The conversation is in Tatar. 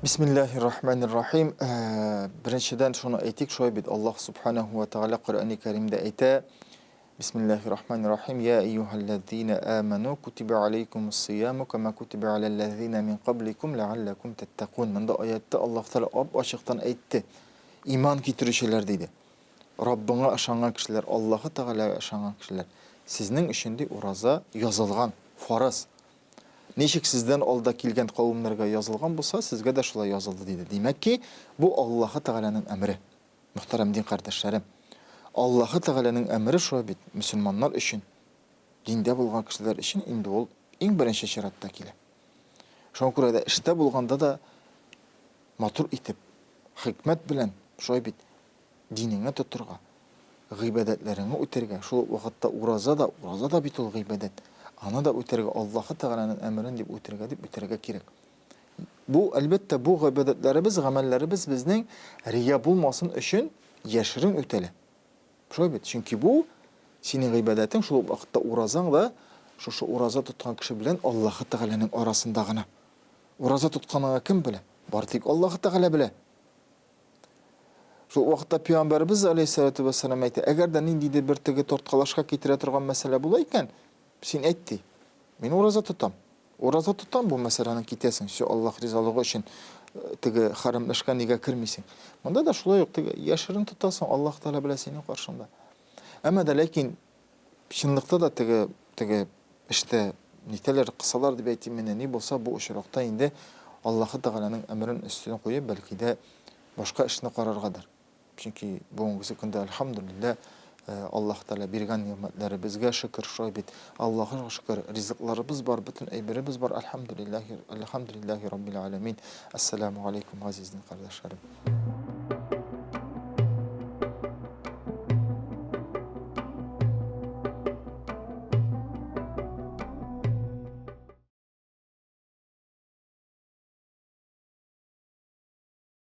Bismillahirrahmanirrahim. Birinchidan shuni aytik, shoy bit Alloh subhanahu va taolo Qur'oni Karimda ayta. Bismillahirrahmanirrahim. Ya ayyuhallazina amanu kutiba alaykumus-siyamu kama kutiba alal ladzina min qablikum la'allakum tattaqun. Bunda oyatda Alloh taolo ochiqdan aytdi. Iymon keltiruvchilar dedi. Rabbinga ishongan kishilar, Allohga taologa ishongan kishilar. Sizning uchun uraza yozilgan farz. Nechik sizden olda kelgan qavmlarga yozilgan bo'lsa, sizga da shulay yozildi dedi. Demak ki, bu Alloh taolaning amri. Muhtaram din qardoshlarım. Alloh taolaning amri shu bit musulmonlar uchun, dinda bo'lgan kishilar uchun endi ol eng birinchi sharatda keladi. Shunga ko'ra da ishda bo'lganda da matur etib, hikmat bilan shu bit diningni tuturga, g'ibodatlaringni o'tirga, shu vaqtda uraza da bitul g'ibodat. Ana da o'tirga Alloh taolaning amrini deb o'tirga kerak. Bu albatta bu g'ibodatlarimiz, amallarimiz bizning riyo bo'lmasin uchun yashirin o'tali. Shubit, chunki bu sening g'ibodating shu vaqtda urazang da shu uraza tutgan kishi bilan Alloh taolaning orasindagina. Uraza tutganiga kim bilan? Bartik Alloh taola bilan. Shu vaqtda payg'ambarimiz alayhisolatu vasallam aytdi, agarda nindaydir bir tigi tortqalashga keltira turgan masala bo'lar ekan, sen aytdi. Men uraza tutam. Uraza tutam bu masalani ketasan. Shu Alloh rizoligi uchun tigi haramlashganiga kirmaysan. Bunda da shulay yo'q, tigi yashirin tutasan Alloh taolo bilan sening qarshingda. Ammo da lekin shinliqda da tigi işte niteler qissalar deb aytayman, ne bo'lsa bu o'shiroqda endi Alloh taolaning amrini ustiga qo'yib, balki de boshqa ishni qarorgadir. Chunki bugungi kunda alhamdulillah Alloh taolo bergan ne'matlari bizga shukr shoybit. Allohga shukr, rizqlarimiz bor, butun ayberimiz bor. Alhamdulillah, alhamdulillahi robbil alamin. Assalomu alaykum aziz qardoshlarım.